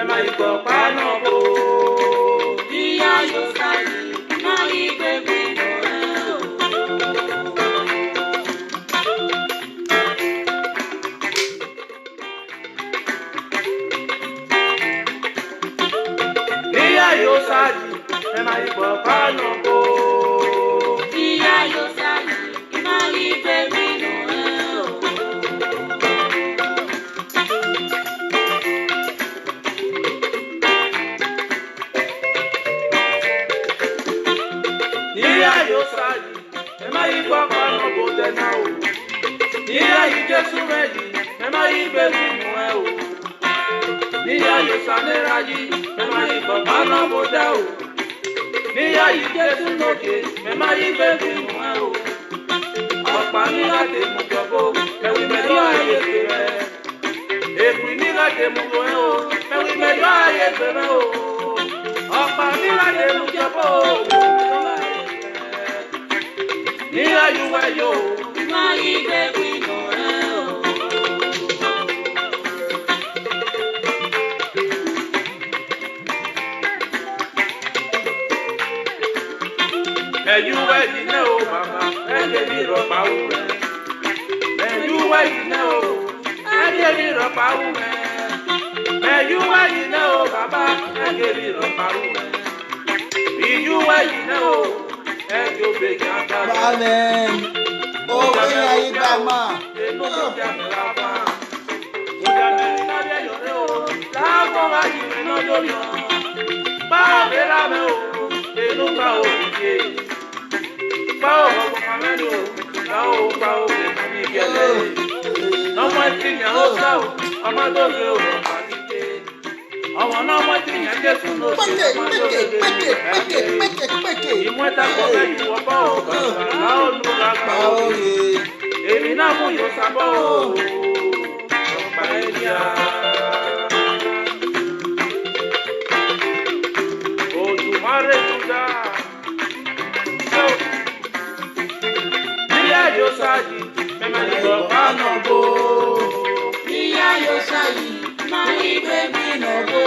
mema iko panobo. Iya yo sayi, ma ibe bino eo. Iya yo sayi, mema iko panobo. Iya yo sayi, ma ibe bino eo. Iya yo sayi, mema iko panobo dena o. Iya yi Jesu reji, mema ibe bino eo. Iya yo saneraji, mema iko panobo da o. Iya yi Jesu noke, mema ibe bino eo. Ọ̀pá ní láti mú jọ̀bọ̀, ẹ̀wì mẹ́jọ ayé gbèrè. Èpì ní láti mú wẹ́ o, ẹ̀wì mẹ́jọ ayé gbèrè o. Ọ̀pá ní láti mú jọ̀bọ̀, ẹ̀wì mẹ́jọ ayé gbèrè. Ní ayúwẹ̀ yóò, Ma ibe bino eo. ẹ̀yúwẹ̀ yìí náà o bàbá, ẹ̀jẹ̀ bí rọ̀pá wù rẹ̀. Ẹ̀yúwẹ̀ yìí náà o, ẹ̀jẹ̀ bí rọ̀pá wù rẹ̀. Ẹ̀yúwẹ̀ yìí náà o bàbá, ẹ̀jẹ̀ bí rọ̀pá wù rẹ̀. Ìyúwẹ̀ yìí náà o, ẹ̀jẹ̀ òbèjì àgbàdo. Amen. Oh, when are you back, ma? Inú tó jà mí lápá. Ìjà mẹ́rin náà dé yọ̀rẹ́ o, láàbọ̀ wá yìí rẹ̀ náà lórí ọ̀. Báwo mi rà mẹ́ o, inú bá o dìde. Báwo ọ̀gbọ̀n mẹ́rin o, báwo bá o lè mú ní gẹ̀lẹ́. Ọmọ ìtìyàn ó sá o, ọmọ tó gbé o lọ bá dídé. Ọmọ náà mọ ìtìyàn Jésù ló ṣe ọmọ tó gbé o ẹ̀jẹ̀. Ìmú ẹ̀ta kọ̀ lẹ́yìn wọ́n bá o bàbá láò lù lágbà o. Èmi náà mú yóò sábọ̀ o, ọ̀pá ẹ̀yà. Òdùmarè Júdà. Iya yo sayi, mema iko panobo. Iya yo sayi, ma ibe bino bo.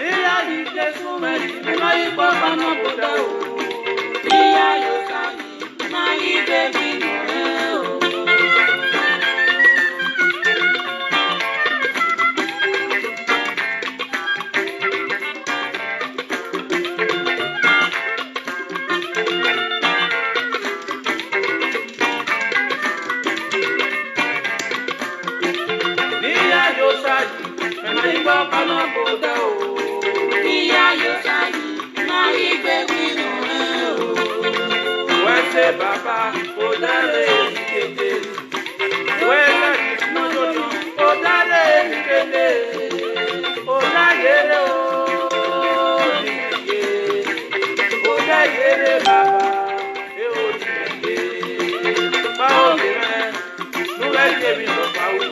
Iya yi Jesu meri, mema iko panobo da o. Iya yo sayi, ma ibe bino eo. Iya yo sayi, mema iko panobo da o. Iya yo sayi, ma ibe bino eo. Wẹ́sẹ̀ bàbá, ó dáre ní kéde. Wẹ́sẹ̀ ìfúnnọ́jọ́jọ́, ó dáre ní kéde. Ó dáyéré o, ní kéde. Ó dáyéré bàbá, ẹ ò ní kéde. Báwo ni rẹ̀, lúwẹ̀ jẹ̀bi ló bá wù.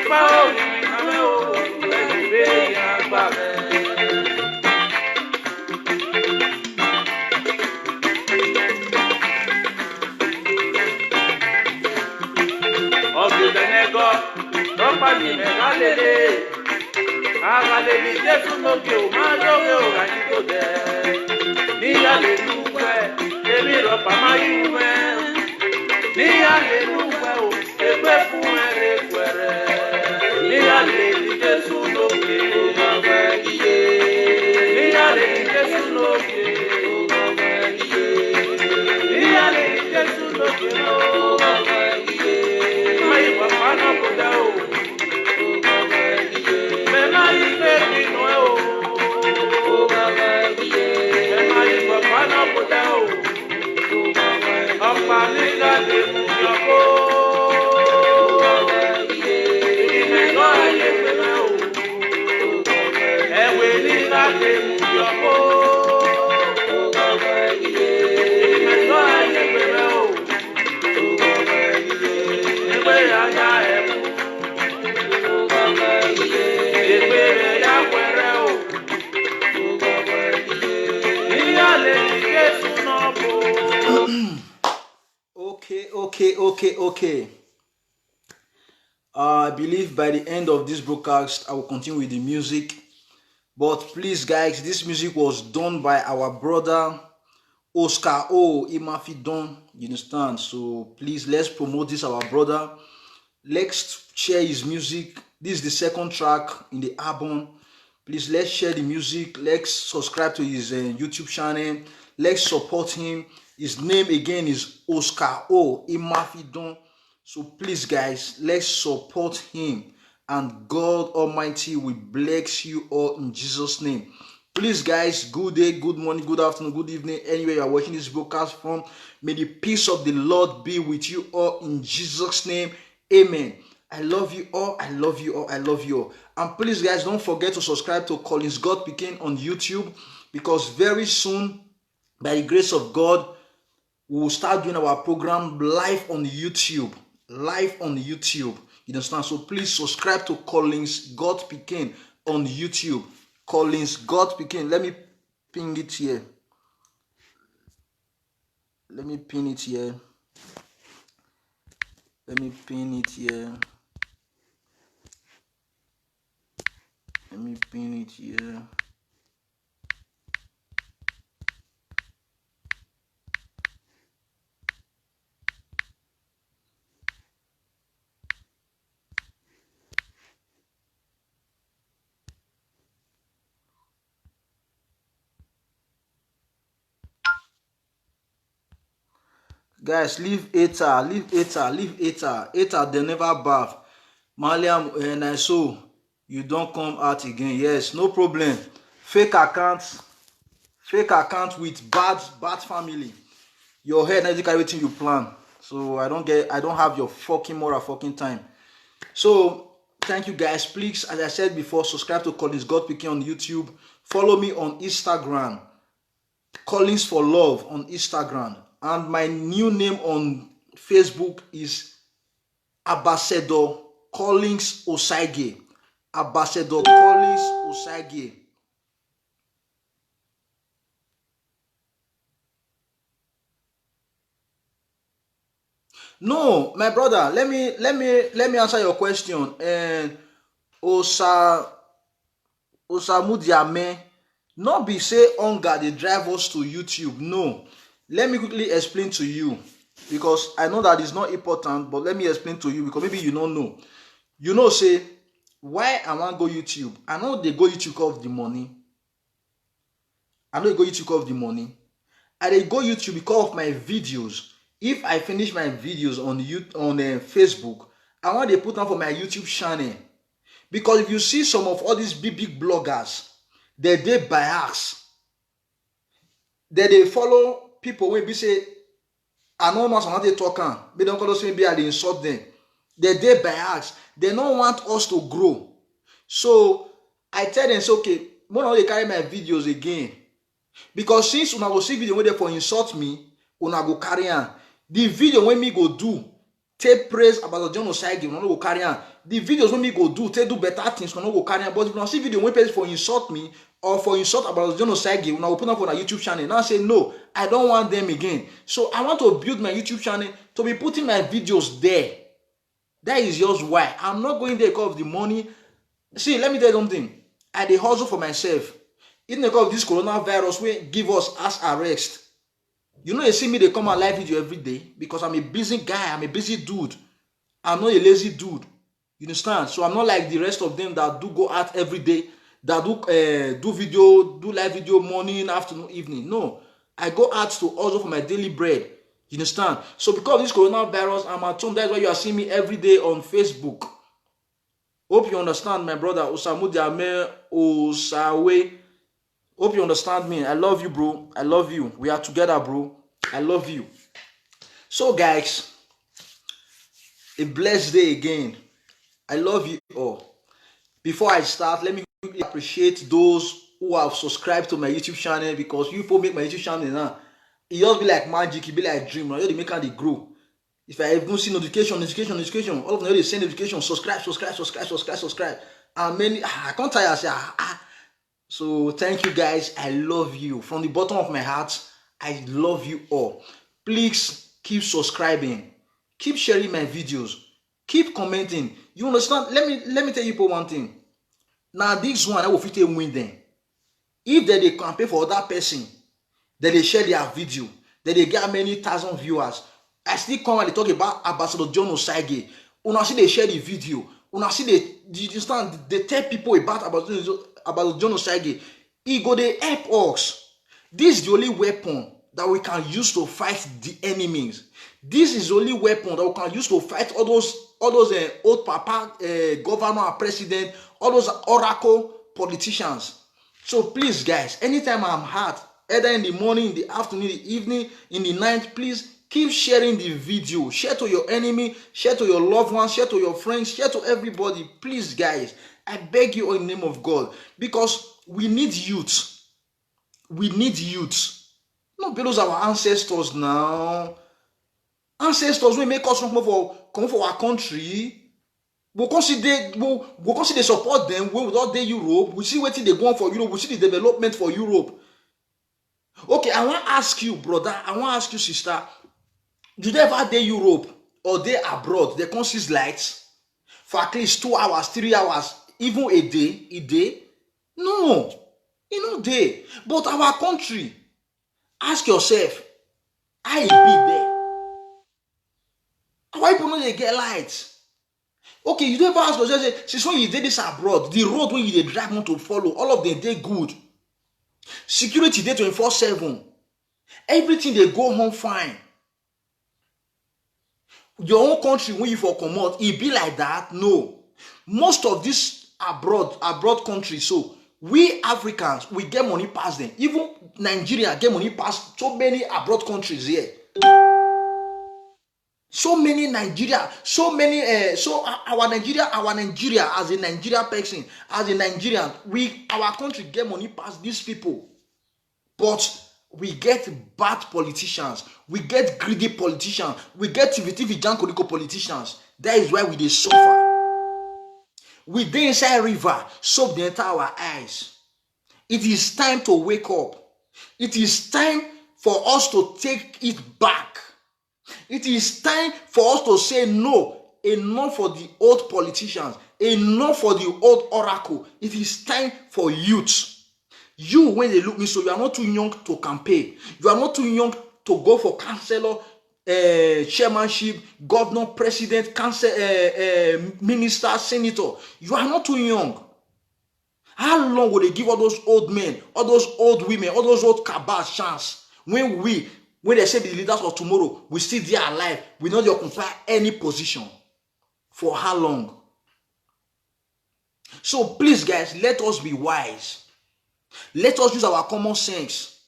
Báwo ni mi nàmẹ́ o, lúwẹ̀ jẹ̀bi yẹn gbà rẹ̀. Ọ̀gbìnlẹ̀nẹ́gọ́ lọ́pàdé mẹ́ta lélẹ̀. Àgàlèlì Jésù lókè ò máa lókè ò ráyé tó dẹ̀. Níyàlè lúwẹ̀, èmi rọ̀pà máa yí wẹ̀. Níyàlè lúwẹ̀ ò, ègbé fún ẹ̀rẹ̀ pẹ̀rẹ̀. Níyàlè Jésù lókè ò gbàgbẹ́ iye. Níyàlè Jésù lókè ò gbàgbẹ́ iye. Níyàlè Jésù lókè ò gbàgbẹ́ iye. Mayi papa náà kò dá o. Mẹ́ma yí gbé bínú ẹ o. Mẹ́ma yí papa náà kò dá o. Ọ̀pá nígbà lè mú yọ̀kó. Ìmẹ̀lọ́ ayé pẹ̀lẹ́ o. Ẹ̀wẹ̀ nígbà lè mú yọ̀kó. Ìmẹ̀lọ́ ayé pẹ̀lẹ́ o. Ẹgbẹ́ yàrá ẹ̀ mú. Ẹgbẹ́ rẹ̀ yá pẹ̀rẹ́ o. Ìyá lè ní Jésù náà bò. Okay. I believe by the end of this broadcast, I will continue with the music. But please, guys, this music was done by our brother Oscar O. Imafidon. You understand? So please, let's promote this, our brother. Let's share his music. This is the second track in the album. Please, let's share the music. Let's subscribe to his YouTube channel. Let's support him. His name again is Oscar O. Imafidon. So please, guys, let's support him. And God Almighty will bless you all in Jesus' name. Please, guys, good day, good morning, good afternoon, good evening, anywhere you are watching this broadcast from. May the peace of the Lord be with you all in Jesus' name. Amen. I love you all. I love you all. I love you all. And please, guys, don't forget to subscribe to Collins God Pikin on YouTube, because very soon, by the grace of God, we will start doing our program live on YouTube. Live on YouTube. You understand? So please subscribe to Collins God Pikin on YouTube. Collins God Pikin. Let me ping it here. Let me pin it here. Let me pin it here. Let me pin it here. Guys, leave Eta, leave Eta, leave Eta. Eta, they never bath. Maliam and I saw you don't come out again. Yes, no problem. Fake account with bad family. Your head not carry everything you plan. So I don't have your fucking moral fucking time. So thank you, guys. Please, as I said before, subscribe to Collins God Pikin on YouTube. Follow me on Instagram, Collins for Love on Instagram. And my new name on Facebook is Ambassador Collins Osagie. Ambassador Collins Osagie. No, my brother, let me answer your question. And Osamudiame, not be say hunger they drive us to YouTube. No. Let me quickly explain to you, because I know that it's not important, but let me explain to you, because maybe you don't know. You know, say, why I want to go YouTube? I know they go YouTube because of the money. I they go YouTube because of my videos. If I finish my videos on Facebook, I want to put them for my YouTube channel. Because if you see some of all these big bloggers, they bias. They follow people when we say anonymous and not they talking, they don't call us maybe they insult them. They bias. They don't want us to grow. So I tell them, it's okay, when they carry my videos again. Because since una go see video when they for insult me, una go carry on. The video when me go do, take praise about the John Osagie, una go carry on. The videos when me go do, take do better things, una go carry on. But if you see video when people for insult me, or for insult about John Osagie, when I open up on a YouTube channel, now I say no, I don't want them again. So I want to build my YouTube channel to be putting my videos there. That is just why. I'm not going there because of the money. See, let me tell you something. I dey hustle for myself. Even because of this coronavirus, will give us as arrest. You know, you see me, they come and live video every day because I'm a busy guy. I'm a busy dude. I'm not a lazy dude. You understand? So I'm not like the rest of them that do go out every day, that do video, do live video morning, afternoon, evening. No, I go out to hustle for my daily bread. You understand? So because of this coronavirus, I'm at home. That's why you are seeing me every day on Facebook. Hope you understand, my brother Osamudiame Osawe. Hope you understand me. I love you, bro. I love you. We are together, bro. I love you. So, guys, a blessed day again. I love you all. Before I start, let me quickly appreciate those who have subscribed to my YouTube channel, because you people make my YouTube channel now. It just be like magic, it be like dream. Now they make how they grow. If I even see notification, all of them they send notification, subscribe. And many I can't tell you, I say So thank you guys. I love you from the bottom of my heart. I love you all. Please keep subscribing. keep sharing my videos, keep commenting. You understand? Let me tell you one thing. Now this one I will fit win them. If they campaign for other person, then they share their video, then they get many thousand viewers. I still come and they talk about Ambassador John Osagie. Una see they share the video. Una see they tell people about John Osagie. He go they help us. This is the only weapon that we can use to fight the enemies. This is the only weapon that we can use to fight all those old papa governor and president, all those oracle politicians. So please, guys, anytime I'm hot, either in the morning, in the afternoon, in the evening, in the night, please keep sharing the video. Share to your enemy, share to your loved ones, share to your friends, share to everybody. Please, guys, I beg you in the name of God, because we need youth. We need youth. Not because our ancestors now. Ancestors will make us come for our country. We'll consider support them when without the Europe. We see what they go on for Europe. We see the development for Europe. Okay, I want to ask you, brother. I want to ask you, sister. Do they ever day Europe or they abroad? They consist lights for at least 2 hours, 3 hours, even a day. No, you know day. But our country, ask yourself, I be there. Why people know they get lights? Okay, you don't ever ask yourself, say, since when you did this abroad, the road when you drive want to follow, all of them they good. Security day 24/7. Everything they go home fine. Your own country when you for come out, it be like that? No. Most of this abroad countries, so we Africans, we get money past them. Even Nigeria get money past so many abroad countries here. So many Nigeria, so our Nigeria as a Nigeria person, as a Nigerian, our country get money past these people. But we get bad politicians, we get greedy politicians, we get TV Jankoliko politicians. That is why we dey suffer. We dey inside river, soak the entire our eyes. It is time to wake up. It is time for us to take it back. It is time for us to say no. Enough for the old politicians. Enough for the old oracle. It is time for youth. You, when they look me, so you are not too young to campaign. You are not too young to go for councillor, chairmanship, governor, president, minister, senator. You are not too young. How long will they give all those old men, all those old women, all those old cabals chance when they say the leaders of tomorrow, we still there alive, we not occupy any position? For how long? So please, guys, let us be wise. Let us use our common sense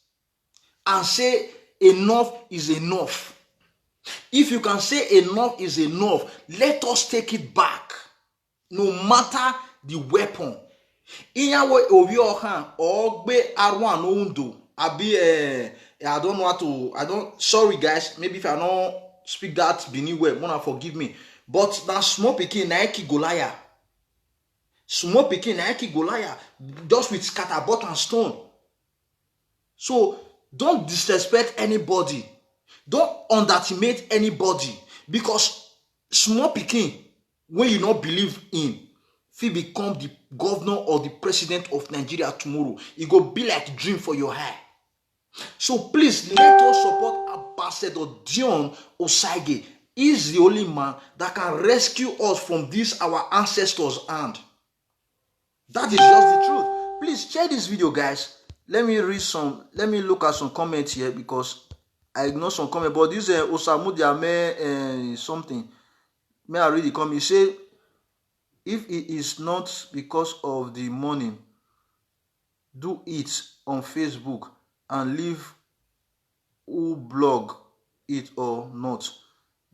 and say enough is enough. If you can say enough is enough, let us take it back, no matter the weapon. Inyawe Oviohan or Be Arwan Ondo. I don't know how to. Sorry guys, maybe if I don't speak that Benin well, Mona forgive me. But that small pikin Nike Goliath. Small pikin Nike Goliath, just with scatterbutt and stone. So don't disrespect anybody. Don't underestimate anybody, because small pikin, when you not believe in, if you become the governor or the president of Nigeria tomorrow, it go be like a dream for your eye. So please let us support Ambassador John Osagie. He is the only man that can rescue us from this our ancestors' hand. That is just the truth. Please share this video, guys. Let me look at some comments here, because I ignore some comments. But this Osamu Diame something. May I read the comment? He said, if it is not because of the money, do it on Facebook and leave who blog it or not.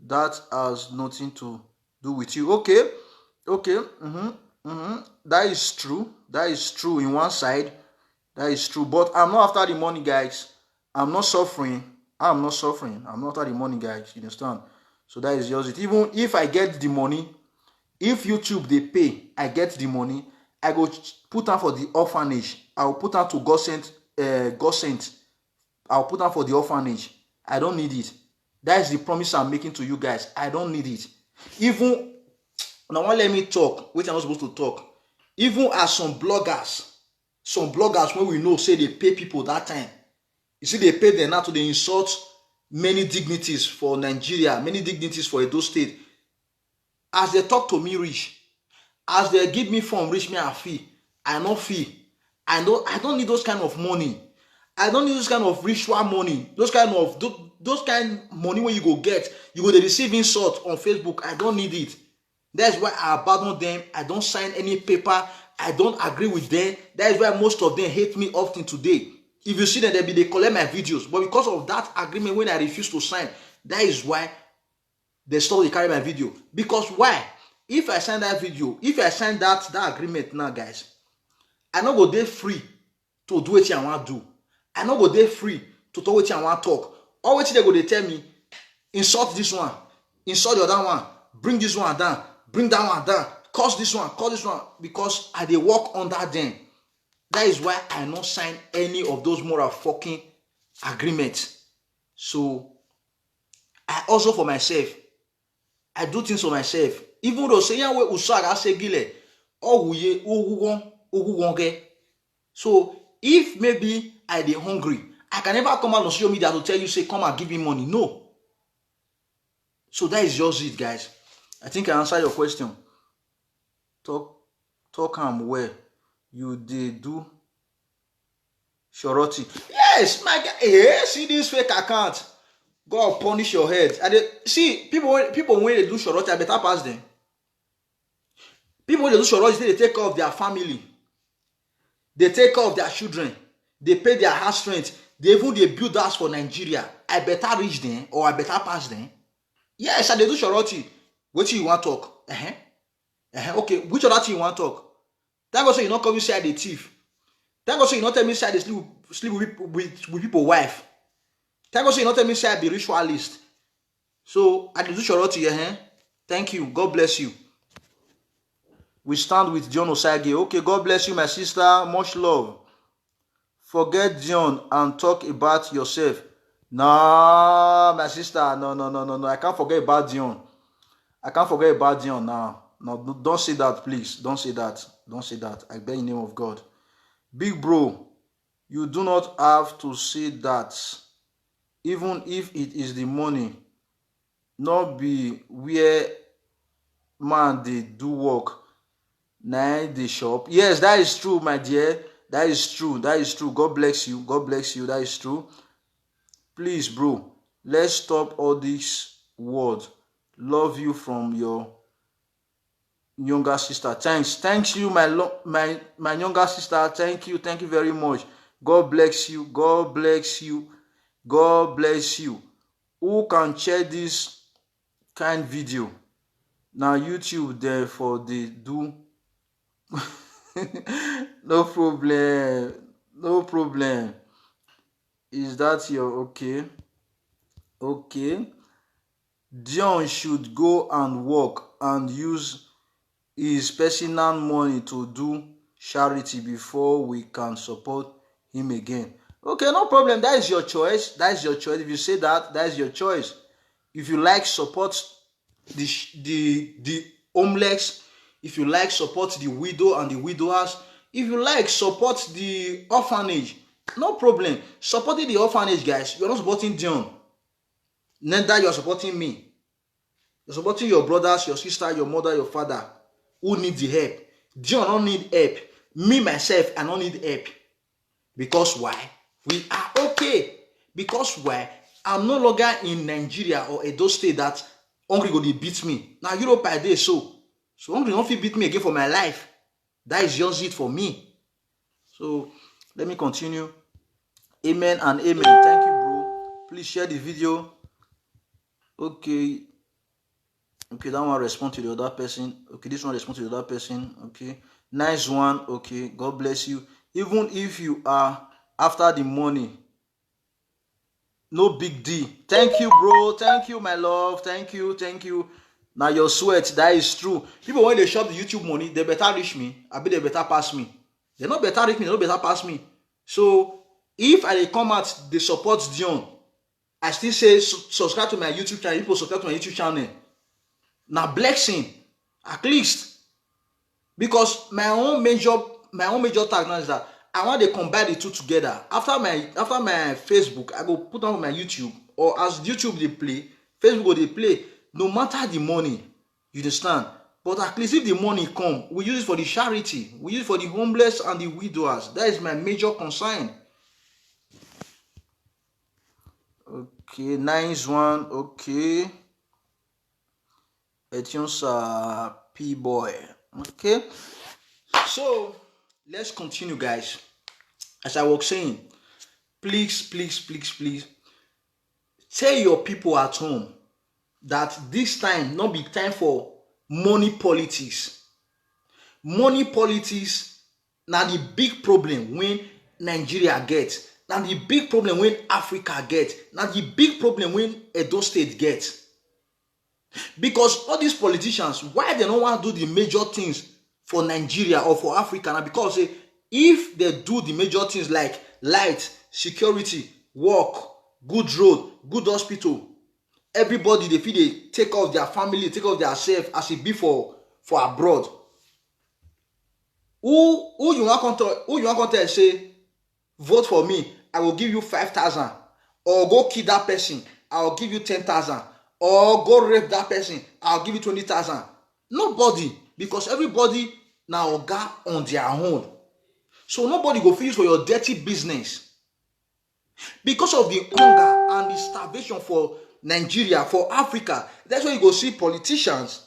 That has nothing to do with you. Okay. That is true. That is true in one side. That is true. But I'm not after the money, guys. I'm not suffering. I'm not after the money, guys. You understand? So that is just it. Even if I get the money, if YouTube they pay, I get the money, I go put on for the orphanage. I will put on to God sent. I'll put on for the orphanage. I don't need it. That is the promise I'm making to you guys. I don't need it. Even now, let me talk, which I'm not supposed to talk. Even as some bloggers when we know say they pay people that time. You see, they pay them now to they insult many dignities for Nigeria, many dignities for Edo State. As they talk to me rich, as they give me form reach me a fee, I no fee. I don't need those kind of money. I don't need those kind of ritual money. Those kind money where you go they receive insult on Facebook. I don't need it. That's why I abandon them. I don't sign any paper. I don't agree with them. That is why most of them hate me often today. If you see them, they collect my videos. But because of that agreement when I refuse to sign, that is why they stop to carry my video. Because why? If I sign that video, if I sign that agreement now, guys, I no go dey free to do what I want to do. I no go dey free to talk what I want to talk. All what they go dey tell me, insult this one, insult the other one, bring this one down, bring that one down, curse this one, because I dey work under them. That is why I not sign any of those moral fucking agreements. So I also for myself, I do things for myself. Even though say we usaga say gile, so if maybe I dey hungry, I can never come out on social media to tell you say come and give me money. No. So that is just it, guys. I think I answered your question. Talk where you did do surety. Yes, my guy. Hey, see this fake account. God punish your head. And see people when they do surety, I better pass them. People when they do surety, they take care of their family. They take care of their children. They pay their house rent. They build house for Nigeria. I better reach them or I better pass them. Yes, and they do surety. What you want to talk? Okay, which other thing you want to talk? Thank God so you not come inside the thief. Thank God so you not tell me inside the sleep with people's wife. Thank God so you not tell me inside the ritualist. So I do surety. Thank you. God bless you. We stand with John Osage. Okay, God bless you, my sister. Much love. Forget John and talk about yourself. No, my sister. No. I can't forget about John. I can't forget about John now. No, don't say that, please. Don't say that. Don't say that. I beg in the name of God. Big bro, you do not have to say that. Even if it is the money, not be where man they do work. Nah, they shop. Yes, that is true, my dear. That is true. That is true. God bless you. God bless you. That is true. Please, bro, let's stop all this word. Love you from your younger sister. Thanks you, my younger sister. Thank you very much. God bless you. God bless you. God bless you. Who can share this kind video? Now YouTube there for the do. No problem. No problem. Is that your okay? Okay. John should go and work and use his personal money to do charity before we can support him again. Okay, no problem. That is your choice. That is your choice. If you say that, that is your choice. If you like, support the homeless. If you like, support the widow and the widowers. If you like, support the orphanage. No problem. Supporting the orphanage, guys. You're not supporting John. Neither you're supporting me. You're supporting your brothers, your sister, your mother, your father, who need the help. John don't need help. Me, myself, I don't need help. Because why? We are okay. Because why? I'm no longer in Nigeria or Edo State that hungry go dey beat me. Now Europe I dey so hungry don't fit beat me again for my life. That is just it for me. So let me continue. Amen and amen. Thank you, bro. Please share the video. Okay, that one respond to the other person. Okay, this one respond to the other person. Okay, nice one. Okay, God bless you. Even if you are after the money, no big deal. Thank you, bro. Thank you, my love. Thank you. Now your sweat, that is true. People when they shop the YouTube money, they better reach me. I bet they better pass me. They not better reach me, they not better pass me. So if I come out, they support Dion. I still say subscribe to my YouTube channel. People subscribe to my YouTube channel. Now blessing, at least, because my own major task now is that I want to combine the two together. After my Facebook, I go put on my YouTube, or as YouTube they play, Facebook go they play. No matter the money, you understand. But at least if the money come, we use it for the charity. We use it for the homeless and the widowers. That is my major concern. Okay, nice one. Okay. Etionsa P-boy. Okay. So, let's continue, guys. As I was saying, please tell your people at home that this time not be time for money politics. Money politics na the big problem when Nigeria gets. Na the big problem when Africa gets. Na the big problem when Edo State gets. Because all these politicians, why they don't want to do the major things for Nigeria or for Africa? Now because if they do the major things like light, security, work, good road, good hospital, everybody they feel they take off their family, take off their self as it be for abroad. Who you want to tell say vote for me, I will give you 5,000, or go kill that person, I will give you 10,000, or go rape that person, I'll give you 20,000. Nobody, because everybody now got on their own. So nobody go finish for your dirty business. Because of the hunger and the starvation for Nigeria, for Africa, that's why you go see politicians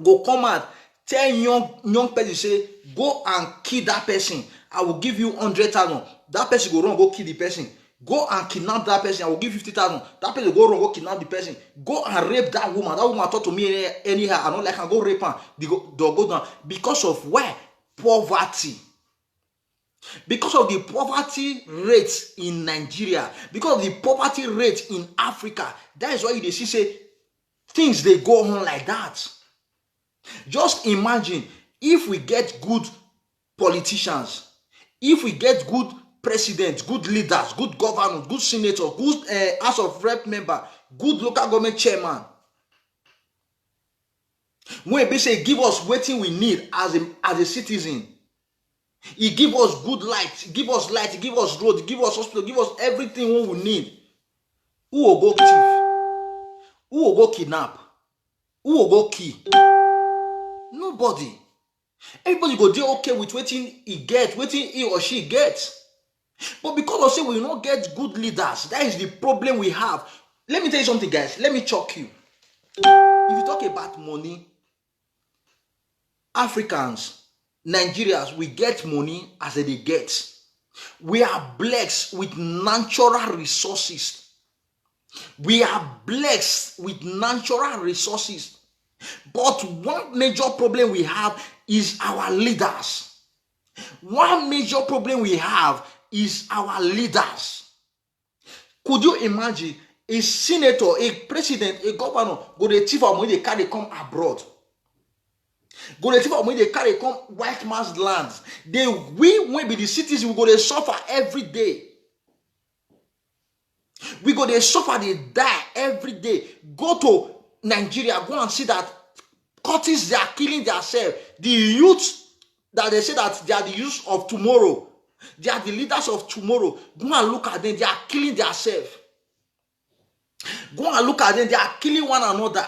go come out, tell young person, say, go and kill that person, I will give you 100,000. That person go run, go kill the person. Go and kidnap that person, I will give 50,000. That person go run, go kidnap the person. Go and rape that woman. That woman talk to me anyhow. I don't like her. Go rape her. They'll go down. Because of where? Poverty. Because of the poverty rate in Nigeria. Because of the poverty rate in Africa. That is why you see say things they go on like that. Just imagine if we get good politicians, if we get good presidents, good leaders, good governors, good senators, good House of Rep member, good local government chairman. When they say give us what we need as a citizen, he give us good light, give us road, give us hospital, give us everything we need. Who will go thief? Who will go kidnap? Who will go kill? Nobody. Everybody go dey okay with wetin he or she gets. But because of say we not get good leaders, that is the problem we have. Let me tell you something, guys. Let me shock you. If you talk about money, Africans, Nigerians, we get money as they get. We are blessed with natural resources. We are blessed with natural resources. But one major problem we have is our leaders. One major problem we have is our leaders. Could you imagine a senator, a president, a governor go to thief of money they carry come abroad? Go to thief of money they carry come white man's lands. We will be the citizens, we go to suffer every day. We go to suffer, they die every day. Go to Nigeria, go and see that cultists, they are killing themselves. The youth that they say that they are the youth of tomorrow, they are the leaders of tomorrow. Go and look at them, they are killing themselves. Go and look at them, they are killing one another.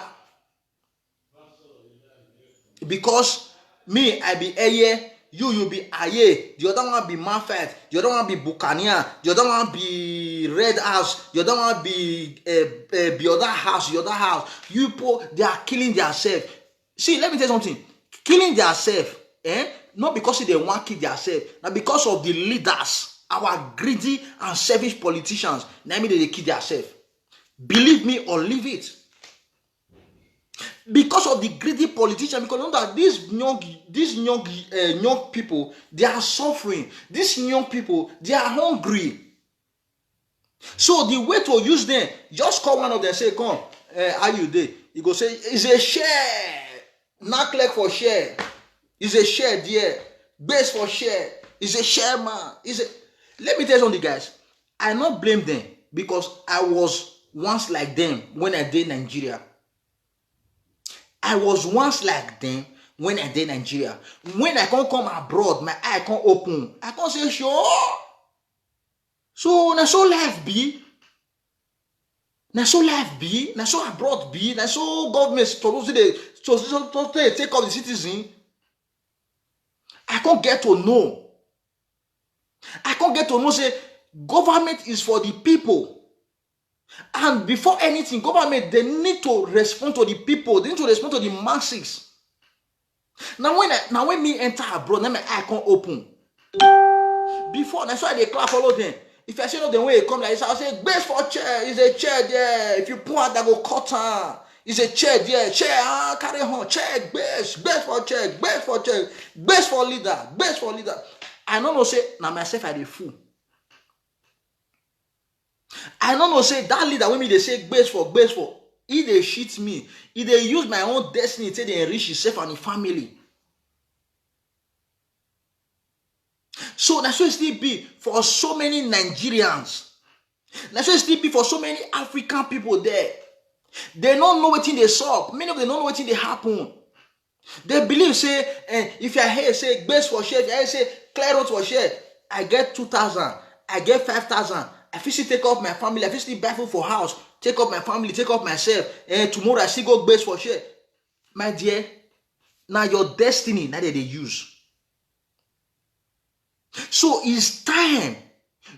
Because me, I be Eye, you be Aye, the other one be Manfred, the other one be Buccaneer, the other one be Red House, the other one be the other house. You people, they are killing themselves. See, let me tell you something. Killing themselves, not because they want to kill themselves, now because of the leaders, our greedy and selfish politicians, now they kill themselves. Believe me or leave it. Because of the greedy politicians, because you know that these young people, they are suffering. These young people, they are hungry. So the way to use them, just call one of them, say, come, how you there? You go say, it's a share. Not like for share. It's a share there. Base for share. It's a share man. Let me tell you something, guys. I not blame them because I was once like them when I did Nigeria. I was once like them when I did Nigeria. When I can't come abroad, my eye can't open. I can't say sure. So na so life be. Na so life be. Na so abroad be. Na so government supposed to take up the citizen. I can't get to know. I can't get to know say government is for the people. And before anything, government, they need to respond to the people. They need to respond to the masses. Now when me enter abroad, now my eye can't open. Before, that's why they clap follow them. If I say no, the way it come like this, I'll say, base for chair, is a chair there. If you pull out, that go cut her. Is a chair there. Chair, carry on. Chair, base for chair, base for chair, base for leader, base for leader. I don't know say, now myself I the fool. I don't know say that leader when me they say base for, he they shit me. He they use my own destiny to they enrich himself and his family. So that's why it still be for so many Nigerians. That's why it still be for so many African people there. They don't know what thing they saw. Many of them don't know what thing they happen. They believe say, if you hear say base for share, if I say clear road for share, I get 2,000, I get 5,000. I feel take off my family. I feel still buy food for house. Take off my family. Take off myself. And tomorrow I still go base for share. My dear, now your destiny now that they use. So it's time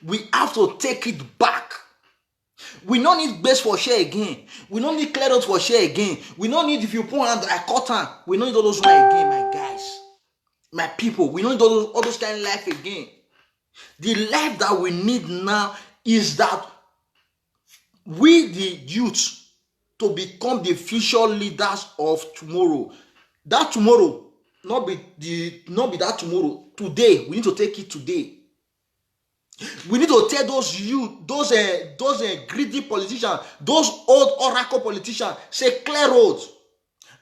we have to take it back. We don't need base for share again. We don't need clear out for share again. We don't need if you put hand I cut hand. We don't need all those one again, my guys, my people. We don't need all those kind of life again. The life that we need now is that we the youth to become the future leaders of tomorrow. That tomorrow not be that tomorrow. Today we need to take it today. We need to tell those youth, those greedy politicians, those old oracle politicians, say clear roads.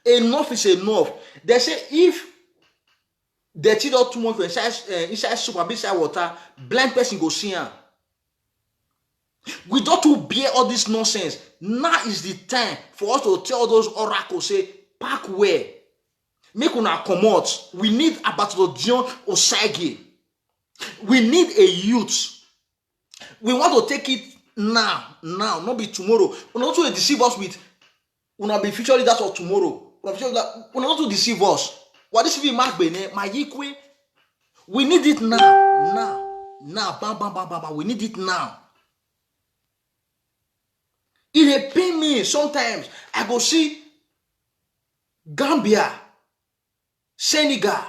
Enough is enough. They say if they cheat out too much inside soup and inside water, blind person go see her. We don't to bear all this nonsense. Now is the time for us to tell those oracles, say, pack where? Make una come out. We need Abattoir Dion Osage. We need a youth. We want to take it now, not be tomorrow. We not to deceive us with, we not be future leaders of tomorrow. We not to deceive us. What is we mark bene, my yikwe? We need it now. Bam. We need it now. It pain me sometimes. I go see Gambia, Senegal,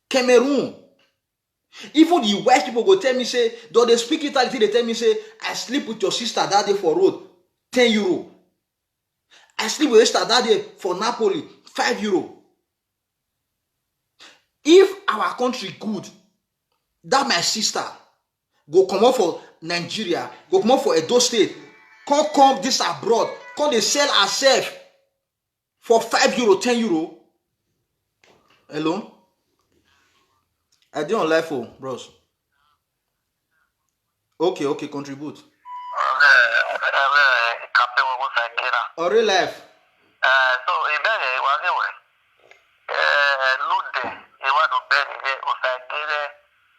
Cameroon. Even the white people go tell me, say, though they speak Italian, they tell me, say, I sleep with your sister that day for road, 10 euro. I sleep with your sister that day for Napoli, 5 euro. If our country good, that my sister go come up for Nigeria, go come up for Edo State, come this abroad, come they sell herself for 5 euro, 10 euro. Hello? I did on live phone, bros. Okay, contribute. Or real life. So ibere wagewe lude iwadu bere usagire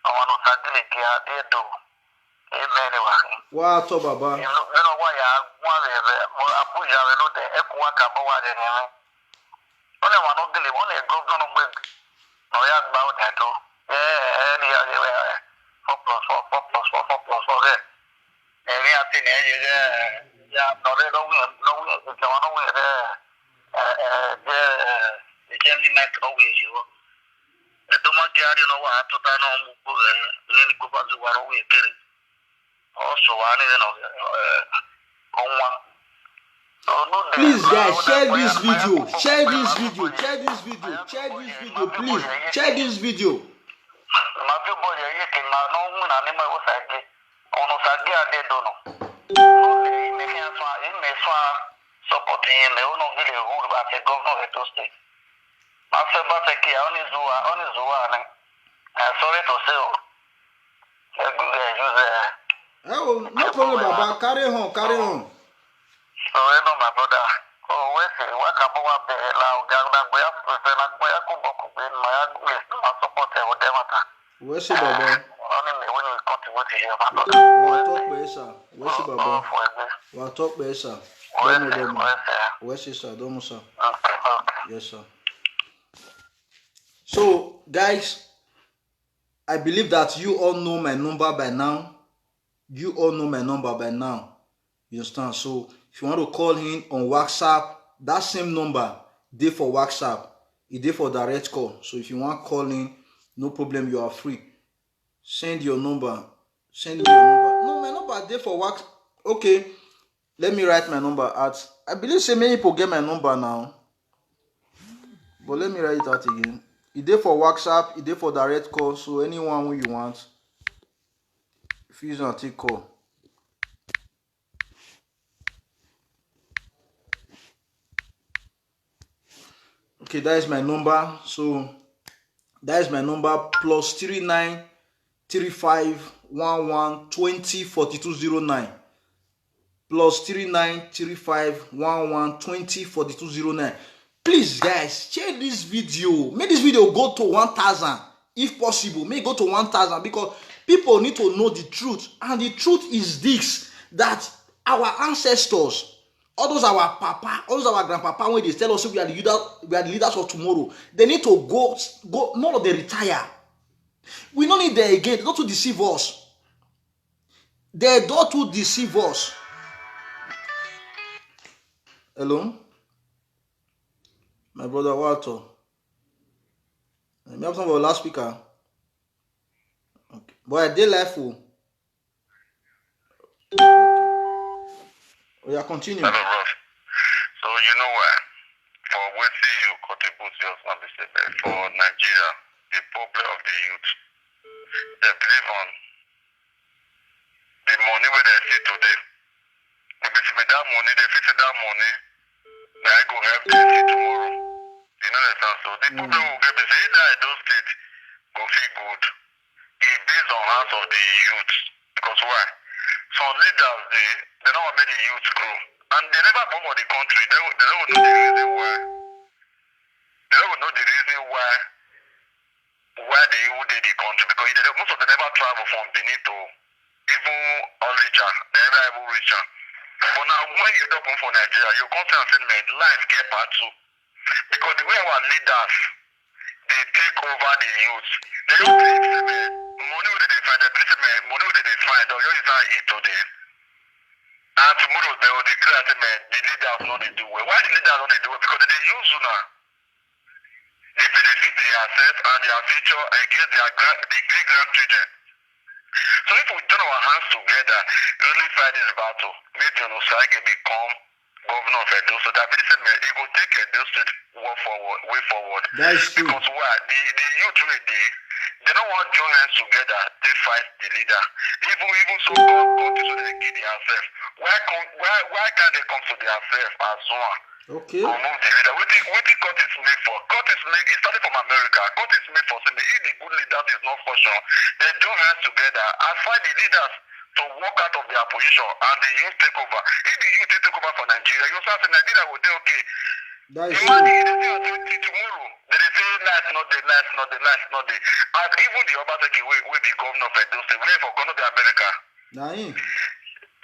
awanu sagile kia edo ibere wahi Wa to baba. Eno wa ya mwalebe mo apuja we lude ekuwa kabo wa de neme one wanu gile one governor no gbe no ya gba o dado ni ya we 4+4 there eri ati ne ye ya no re no we ke wanu we the journey met always you. The Magiari no one to turn on any Kubazu were away carry. Also, please guys, share this video, please. Share this video. My people are taking my own animal was again. On Osagia de Dono. It may supporting him, they will not give a rule about the governor of the state. After Bataki, on his sorry to say, use carry on, carry on. So you know my brother. Oh, we say what come over there? La uganda boya presela boya kuboku ben my agnes my support e whatever. Where see Baba? Only me when we contribute here, my brother. We'll talk better. Where see Baba? We'll talk better. Domo. Where see sir? Domo sir. Yes sir. So guys, I believe that you all know my number by now. You all know my number by now. You understand? So if you want to call in on WhatsApp, that same number, they for WhatsApp, it they for direct call. So if you want to call in, no problem, you are free. Send your number. Send me your number. No, my number they for WhatsApp. Okay, let me write my number out. I believe say many people get my number now. But let me write it out again. It they for WhatsApp, it they for direct call. So anyone who you want, if you want to take call. Okay, that is my number. So that is my number +39 35 11 20 4209 +39 35 11 20 4209. Please guys, share this video. Make this video go to 1,000 if possible. Make it go to 1,000 because people need to know the truth. And the truth is this, that our ancestors, all those our papa, all those our grandpapa, when they tell us we are the leaders of tomorrow, they need to go none of them retire. We don't need them again, not to deceive us. They don't to deceive us. Hello? My brother Walter. Let me have some of the last speaker. Okay. Boy, I did life for. We are continuing. Hello, Ross. So you know what? For what you contribute for Nigeria, the problem of the youth, they believe on the money where they see today. If it's with that money, they fix that money, then I go help them see tomorrow. You know that? So the problem will get say that those states go feel good. It's based on hearts of the youth. Because why? Some leaders they don't want to make the youth grow. And they never come for the country. They don't know the reason why. They don't know the reason why they did the country. Because most of them never travel from Benin to even Onitsha. They never ever reach. But now when you don't come for Nigeria, you constantly say, man, life get bad too. Because the way our leaders, they take over the youth. They don't believe, man, money where they find, they believe, man, money where they find, they'll use that eat today. And tomorrow they will declare, man, the leaders not they do well. Why the leaders not they do well? Because they use you now. They benefit themselves and their future against their great-grandchildren. So if we turn our hands together, really fight this battle, make Genocide become governor of Edo, so that it will take Edo State way forward. That is true. Because why? The youth they don't want to join hands together, they fight the leader. Even so countries they give themselves. Why can't they come to themselves as one? Okay. Remove the leader. What the countries made for? Countries made, it started from America. Countries made for saying if the good leader is not for sure, they join hands together and find the leaders to walk out of their position and the youth take over. If the youth take over for Nigeria, you start saying Nigeria will do okay. That is Imagine true. they say tomorrow, they say life's not there. And even the Obaseki will be governor of Edo State, wait for governor of America. Nah,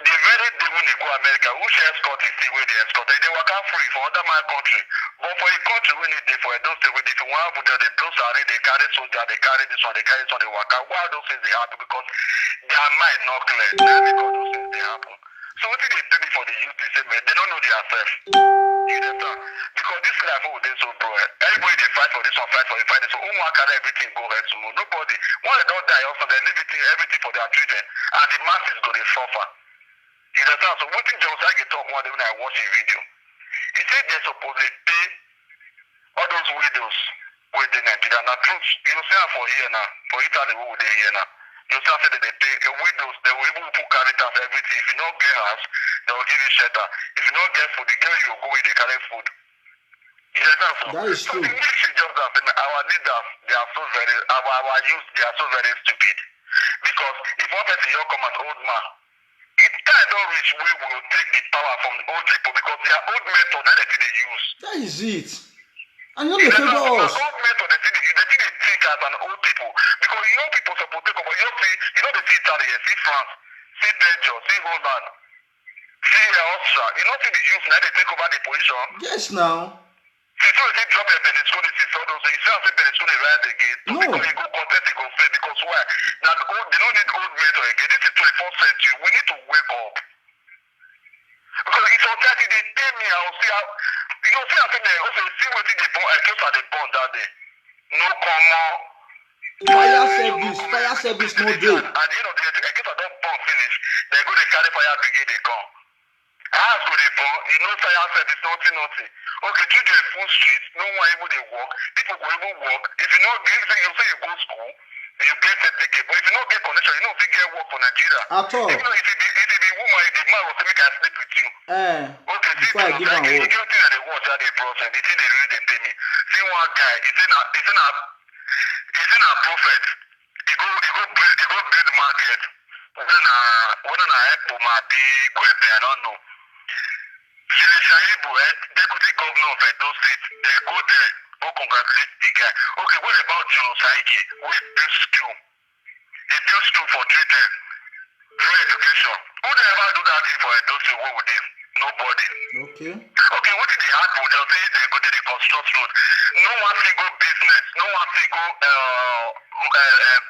The very day when they go America, who share escort is see where they escort. They work out free for other my country. But for a country when it for those things, if you want to they blow sorry, they carry soldier, they carry this one, they work out. Why those things they happen? Because their mind not clear. Now because those things they happen. So what they tell me for the youth, they say, man, they don't know themselves. You understand? Because this life over there so bro. Everybody they fight for this one, fight for this. So who want carry everything go right tomorrow? Nobody. When they don't die also, they leave everything for their children. And the masses go they suffer. You understand? So what thing Josiah can talk one day when I watch a video. He said they're supposed to pay all those widows with the Nigeria. Now truth, you say for here now, for Italy who they here now. You say that they pay widows, they will even put caritas everything. If you don't get house, they will give you shelter. If you don't get food, the girl you go with they carry food. You understand? So, That is true. So the English is just that our leaders, they are so very our youth, they are so very stupid. Because if one person here come as old man, It time don't reach we will take the power from the old people because their old method that they use. That is it. And you know they favor us. Old method they think as an old people because young people support take over. You know they see Italy, see France, see Belgium, see Holland, see Austria. You know see the youth now they take over the position. Yes, now. See so they drop their Berlusconi, see so those you see how Berlusconi rise again. No. Because you go contest, you go fail because why? Now the old they don't need old method again. This is 21st century. We need to wake up. Because it's sometimes they pay me, I'll see how you see how they also see what they born, I guess they born that day. No common. Fire service no day. At the end of the day, I guess I don't born finish. They go to carry fire brigade, they come. As go they born, you know fire service, nothing. Okay, to the full street, no one able to walk. People go able walk. If you know, you say you go school, you get certificate. But if you don't get connection, you don't get work for Nigeria. At all. Even though if you be woman, if the man will say, make I sleep with you. Okay, see, before I give am you work. get thing that they watch that they process. The thing they really they pay me. See one guy, he's in a prophet. He go build market. When I help my big weapon, I don't know. Shaibu, deputy governor of Edo State, they go there, go congratulate the guy. Okay, what about Saiki? We build school. He built school for children, free education. Who they ever do that thing for Edo State? What would they? Nobody. Okay. Okay, what did they have to they'll say they go to the construct road. No one single business, no one single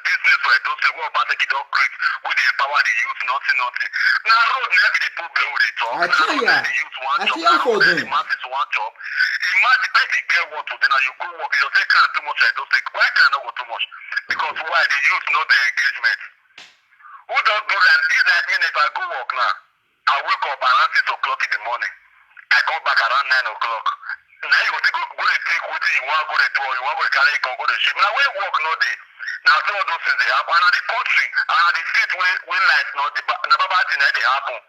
business for Edo State. What about the kid upgrade? We they empower the youth, nothing. Now road never the problem with it. I tell ya. I tell ya for them. The masses one job. Imagine if they get work today now you go work, you say can't too much Edo State. Why can't I go too much? Because why the youth not the engagement. Who don't do that? Is that mean if I go work now? I wake up around 6 o'clock in the morning. I come back around 9 o'clock. Now you go to take with you want to go to do, you want to carry it, go to ship. Now where work no day. Now some of those things they happen. And the country, and the state where life not the bad thing they happen.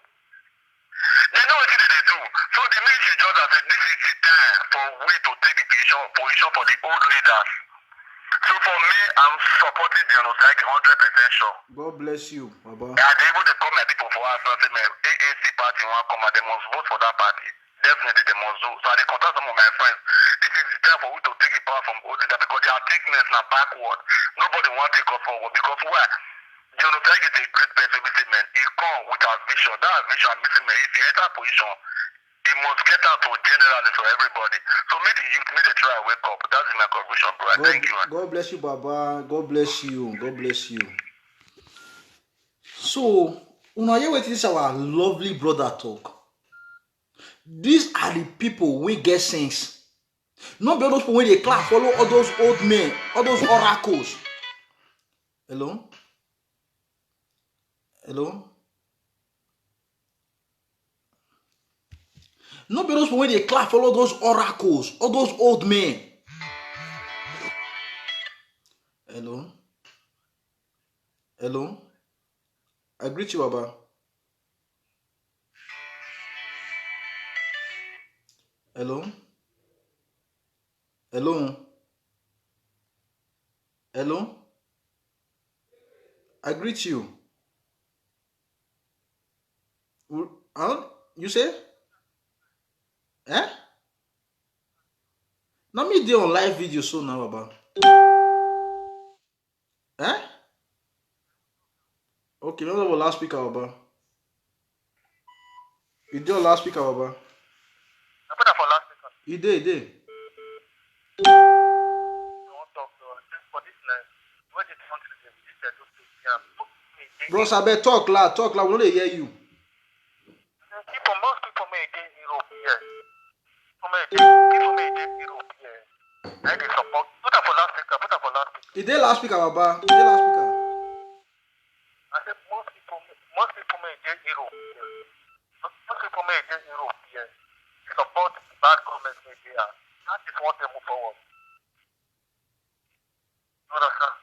They know what they do. So the message just that this is the time for we to take the position for the old leaders. So for me, I'm supporting the genocide 100% sure. God bless you, Baba. They are able to come at people for us and say, man, AAC party want come and they must vote for that party. Definitely they must vote. So I contact some of my friends. This is the time for we to take the power from old leaders because they are taking us now backward. Nobody want to take us forward because why? Genocide is a great person, man. He come with our vision. That vision is missing, man. If you enter a position, he must get out to generally for everybody. So maybe you may try to wake up. That is my conclusion, bro. Thank you, man. God bless you, Baba. God bless you. God bless you. So, una hear wetin this our lovely brother talk. These are the people we get sense. Not be those people when they clap follow all those old men, all those oracles. Hello? Not be those people when they clap follow those oracles, all those old men. Hello? I greet you, Baba. Hello? I greet you. You say? Now me dey on live video so now, Baba. Okay, no about last speaker, Baba. You dey on last speaker, Baba. I put that for last speaker. You dey. I want to talk for this night. What did you want to do? You said, Bro, Sabe, talk loud. We don't dey hear you. Most people may be in Europe, yes. People may be in Europe, yes. I dey support. Put that for last speaker. You dey last speaker, Baba. You dey last speaker. I said most people may be in Europe, yes. Most people may be in Europe, yes. Support bad government media. That is what they move forward. You understand?